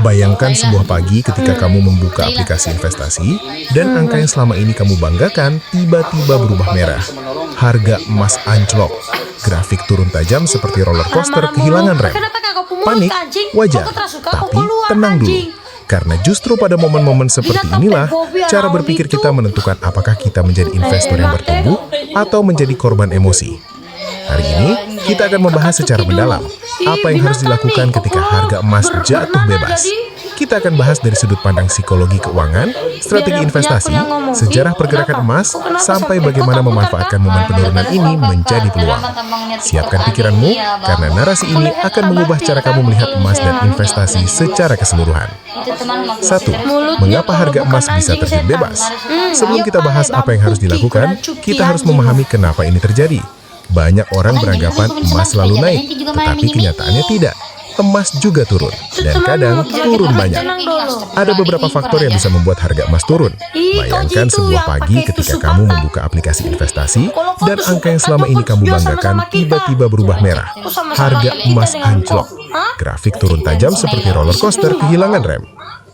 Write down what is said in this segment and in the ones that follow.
Bayangkan sebuah pagi ketika kamu membuka aplikasi investasi dan angka yang selama ini kamu banggakan tiba-tiba berubah merah. Harga emas anjlok, grafik turun tajam seperti roller coaster kehilangan rem. Panik, wajar, tapi tenang dulu. Karena justru pada momen-momen seperti inilah cara berpikir kita menentukan apakah kita menjadi investor yang bertumbuh atau menjadi korban emosi. Hari ini kita akan membahas secara mendalam apa yang harus dilakukan ketika harga emas jatuh bebas. Kita akan bahas dari sudut pandang psikologi keuangan, strategi investasi, sejarah pergerakan emas, sampai bagaimana memanfaatkan momen penurunan ini menjadi peluang. Siapkan pikiranmu, karena narasi ini akan mengubah cara kamu melihat emas dan investasi secara keseluruhan. 1. Mengapa harga emas bisa terjun bebas? Sebelum kita bahas apa yang harus dilakukan, kita harus memahami kenapa ini terjadi. Banyak orang beranggapan emas selalu naik, tetapi kenyataannya tidak. Emas juga turun, dan kadang turun banyak. Ada beberapa faktor yang bisa membuat harga emas turun. Bayangkan sebuah pagi ketika kamu membuka aplikasi investasi, dan angka yang selama ini kamu banggakan tiba-tiba berubah merah. Harga emas anjlok. Grafik turun tajam seperti roller coaster kehilangan rem.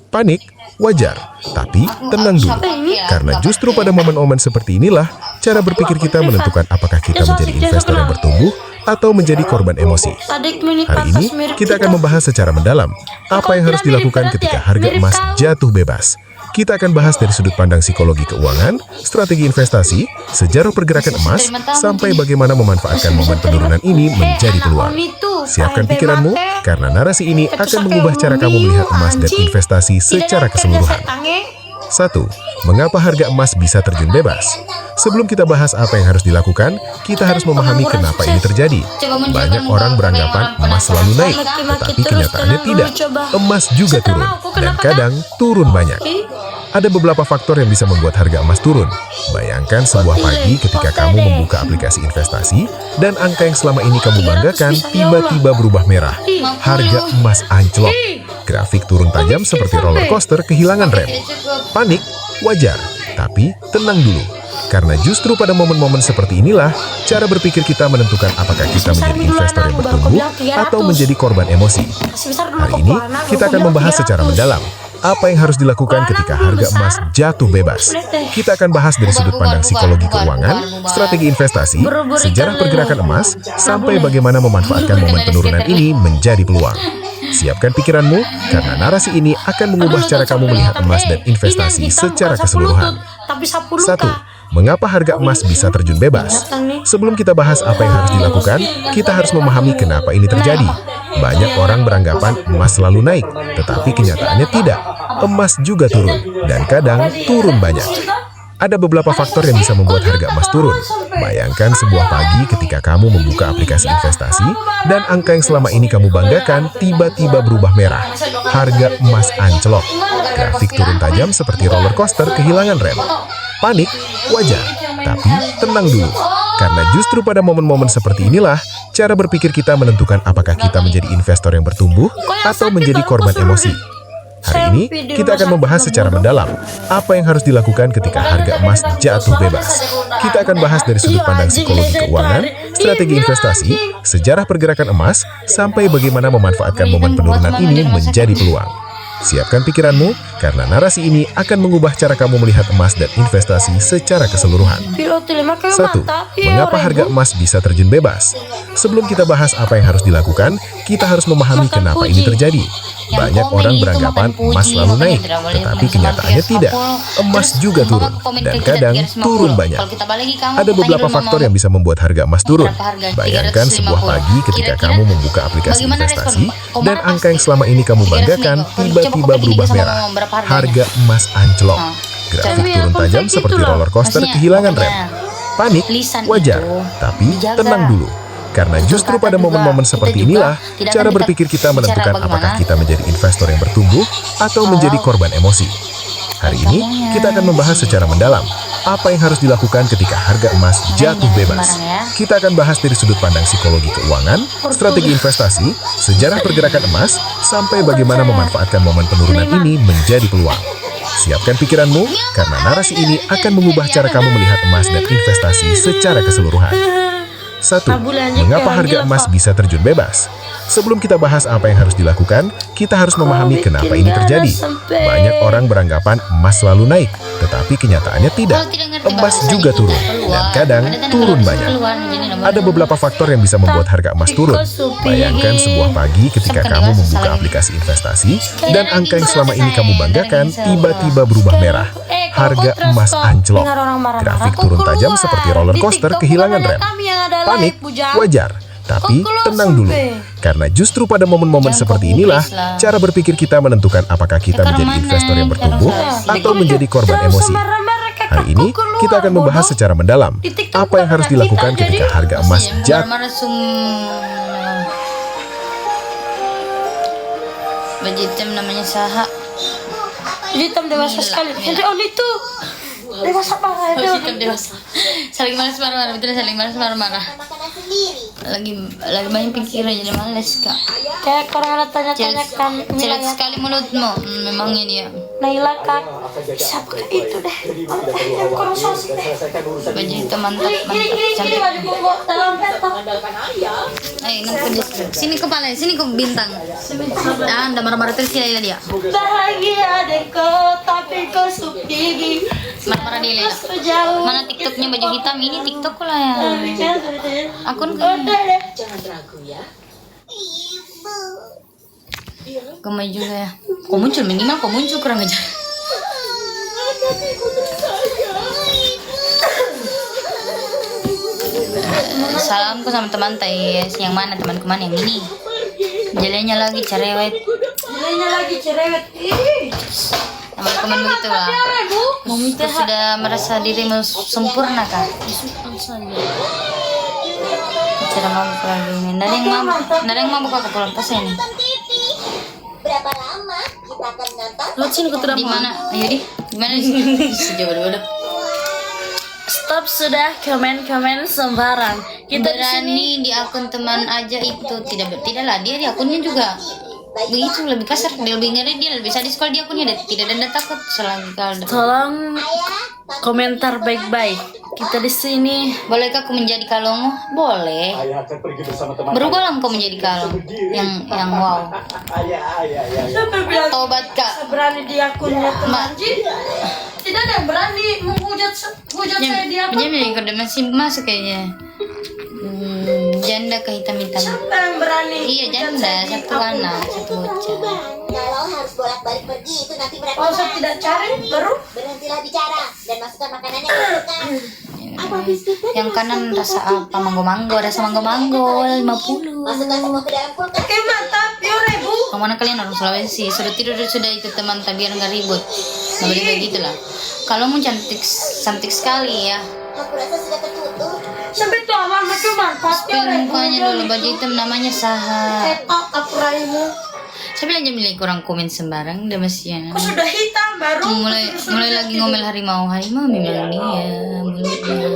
Panik, wajar, tapi tenang dulu. Karena justru pada momen-momen seperti inilah, cara berpikir kita menentukan apakah kita menjadi investor yang bertumbuh atau menjadi korban emosi. Hari ini, kita akan membahas secara mendalam apa yang harus dilakukan ketika harga emas jatuh bebas. Kita akan bahas dari sudut pandang psikologi keuangan, strategi investasi, sejarah pergerakan emas, sampai bagaimana memanfaatkan momen penurunan ini menjadi peluang. Siapkan pikiranmu, karena narasi ini akan mengubah cara kamu melihat emas dan investasi secara keseluruhan. 1. Mengapa harga emas bisa terjun bebas? Sebelum kita bahas apa yang harus dilakukan, kita harus memahami kenapa ini terjadi. Banyak orang beranggapan emas selalu naik, tetapi kenyataannya tidak. Emas juga turun, dan kadang turun banyak. Ada beberapa faktor yang bisa membuat harga emas turun. Bayangkan sebuah pagi ketika kamu membuka aplikasi investasi, dan angka yang selama ini kamu banggakan tiba-tiba berubah merah. Harga emas anjlok. Grafik turun tajam seperti roller coaster kehilangan rem. Panik, wajar, tapi tenang dulu. Karena justru pada momen-momen seperti inilah, cara berpikir kita menentukan apakah kita menjadi investor yang bertumbuh atau menjadi korban emosi. Hari ini, kita akan membahas secara mendalam apa yang harus dilakukan ketika harga emas jatuh bebas. Kita akan bahas dari sudut pandang psikologi keuangan, strategi investasi, sejarah pergerakan emas, sampai bagaimana memanfaatkan momen penurunan ini menjadi peluang. Siapkan pikiranmu, karena narasi ini akan mengubah cara kamu melihat emas dan investasi secara keseluruhan. 1. Mengapa harga emas bisa terjun bebas? Sebelum kita bahas apa yang harus dilakukan, kita harus memahami kenapa ini terjadi. Banyak orang beranggapan emas selalu naik, tetapi kenyataannya tidak. Emas juga turun, dan kadang turun banyak. Ada beberapa faktor yang bisa membuat harga emas turun. Bayangkan sebuah pagi ketika kamu membuka aplikasi investasi, dan angka yang selama ini kamu banggakan tiba-tiba berubah merah. Harga emas anjlok. Grafik turun tajam seperti roller coaster kehilangan rem. Panik, wajar, tapi tenang dulu. Karena justru pada momen-momen seperti inilah, cara berpikir kita menentukan apakah kita menjadi investor yang bertumbuh atau menjadi korban emosi. Hari ini, kita akan membahas secara mendalam apa yang harus dilakukan ketika harga emas jatuh bebas. Kita akan bahas dari sudut pandang psikologi keuangan, strategi investasi, sejarah pergerakan emas, sampai bagaimana memanfaatkan momen penurunan ini menjadi peluang. Siapkan pikiranmu, karena narasi ini akan mengubah cara kamu melihat emas dan investasi secara keseluruhan. 1. Mengapa harga emas bisa terjun bebas? Sebelum kita bahas apa yang harus dilakukan, kita harus memahami kenapa ini terjadi. Banyak orang beranggapan emas selalu naik, tetapi kenyataannya tidak. Emas juga turun, dan kadang turun banyak. Ada beberapa faktor yang bisa membuat harga emas turun. Bayangkan sebuah pagi ketika kamu membuka aplikasi investasi, dan angka yang selama ini kamu banggakan tiba-tiba berubah merah. Harga emas anjlok. Grafik turun tajam seperti roller coaster kehilangan rem. Panik, wajar, tapi tenang dulu. Karena justru pada momen-momen seperti inilah, cara berpikir kita menentukan apakah kita menjadi investor yang bertumbuh atau menjadi korban emosi. Hari ini, kita akan membahas secara mendalam apa yang harus dilakukan ketika harga emas jatuh bebas. Kita akan bahas dari sudut pandang psikologi keuangan, strategi investasi, sejarah pergerakan emas, sampai bagaimana memanfaatkan momen penurunan ini menjadi peluang. Siapkan pikiranmu, karena narasi ini akan mengubah cara kamu melihat emas dan investasi secara keseluruhan. 1. Mengapa harga emas bisa terjun bebas? Sebelum kita bahas apa yang harus dilakukan, kita harus memahami kenapa ini terjadi. Banyak orang beranggapan emas selalu naik, tetapi kenyataannya tidak. Emas juga turun, dan kadang turun banyak. Ada beberapa faktor yang bisa membuat harga emas turun. Bayangkan sebuah pagi ketika kamu membuka aplikasi investasi, dan angka yang selama ini kamu banggakan tiba-tiba berubah merah. Harga emas anjlok. Grafik turun tajam seperti roller coaster kehilangan rem. Panik, wajar. Tapi tenang dulu, karena justru pada momen-momen seperti inilah cara berpikir kita menentukan apakah kita menjadi investor yang bertumbuh atau menjadi korban emosi. Hari ini kita akan membahas secara mendalam apa yang harus dilakukan ketika harga emas jatuh. Baju hitam namanya Saha. Hitam dewasa sekali. Jadi itu dewasa parah itu. Hitam dewasa. Saling malas marah-marah, betul, saling malas marah-marah. Lagi banyak pikiran jadi males kak. Kayak orang ada tanya-tanyakan Jelek sekali mulutmu, memangnya dia. Naila kak, siapa itu deh? Yang kurang sosis deh. Baju hitam mantap, cantik. Baju koko dalam peta. Sini kepala, sini ke bintang. Ah, anda marah-marah terus ya dia. Bahagia deko, tapi kau sup gigi. Marah-marah dia Lela. Mana TikToknya baju hitam ini TikTok lah ya. Akun Jangan ragu ya. Gemai juga ya. Kok muncul minimal kok muncul kurang aja. Salamku sama teman Tais. Yang mana teman kemana yang ini? Jelenya lagi cerewet. Teman-teman begitu lah. Kau sudah merasa dirimu sempurna kah? Cara mau pulang ini. Nada yang mau buka ke pulang pas ini. Berapa lama kita akan menonton? Lihat sini ke Di mana? Ayo di mana di sini? Sejauh mana? Stop sudah komen sembarang. Kita di sini Berani di akun teman aja itu tidaklah dia di akunnya juga begitu lebih kasar, dia lebih ngeri, dia lebih sadis kalau di akunnya tidak ada takut selagi kalau tolong komentar baik-baik. Kita di sini. bolehkah aku menjadi kalongmu? Boleh. Berubahlah engkau menjadi kalong yang wow. Siapa bilang Tobat kak. berani di akunnya Ma- teman? Tidak ada yang berani menghujat saya di akun. Jam kode masih masuk kayaknya. Janda ke hitam-hitam. Siapa yang berani? Iya janda, satu anak, satu bocah. Kalau harus bolak-balik pergi itu nanti mereka Kalau saya tidak cari baru berhentilah bicara dan masukkan makanan yang disukai. Apa biskuitnya? Yang kanan rasa apa? Manggo-manggo, rasa manggo-manggo 50. Masukkan semua ke dalam kulkas. oke mantap. Yuk Bu. Kemana kalian orang Sulawesi? Sudah tidur sudah itu teman, biar nggak ribut. Nggak boleh kayak gitulah. Kalau mau cantik sekali ya. Aku rasa sudah tertutup. Sampai tua mama cuma pasti orang Mukanya dulu baju hitam namanya Saha. Etok aku raimu. Saya bilang jangan milih kurang komen sembarang, udah masih ya. Kau sudah hitam baru. Mulai lagi ngomel harimau memang dia mulutnya.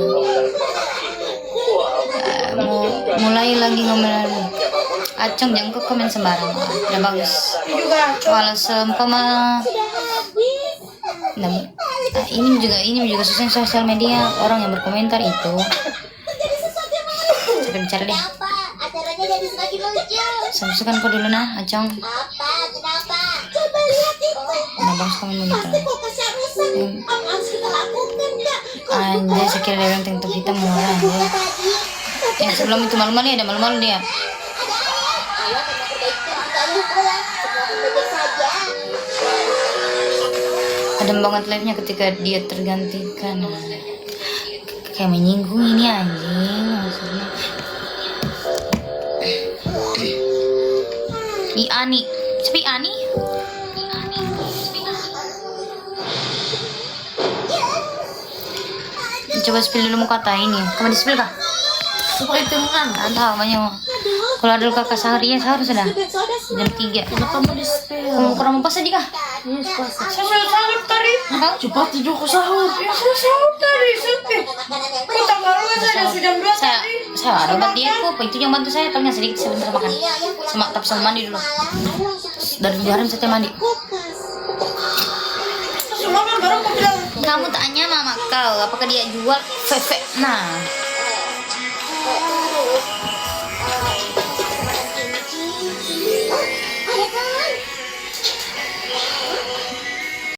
Mulai lagi ngomel harimau. Acong jangan kau komen sembarang, udah bagus. Juga Kalau seumpama ini juga susah sosial media, orang yang berkomentar itu. Coba bicara deh. Apa? Acaranya jadi semakin lucu. Samsukan kau dulu nah, Acong. Apa? Kenapa? Coba lihat itu. Udah bagus komen begitu. Kulkasnya rusak. Apa harus kita lakukan, Kak? Anjay, saya kira dia bilang TikTok kita murah anjay. Tadi Sebelum itu malu-malu ya, ada malu-malu dia. ayo kita perbaiki kita ayo pulang. Semua baik saja. Adem banget live-nya ketika dia tergantikan. Kayak menyinggung ini anjing maksudnya. Ani. Sepi Ani? Coba spill dulu mau kata ini. Kamu di spill kah? supaya teman. Ada banyak. Kalau ada kakak sehari ya sahur sudah. Jam 3. Kamu di spill. Kamu kurang pas aja kah? Saya sudah sahur tadi. Cepat tidur ke sahur. Ya saya sahur tadi. Sepi. Kau tanggalnya saya sudah jam 2 tadi. Saya ada obat diet kok. Itu yang bantu saya. Paling sedikit sebentar makan. Tapi sama mandi dulu. Dari 7 hari saya mandi. Semua kan baru kau bilang. Kamu tanya mama kau apakah dia jual VV. Nah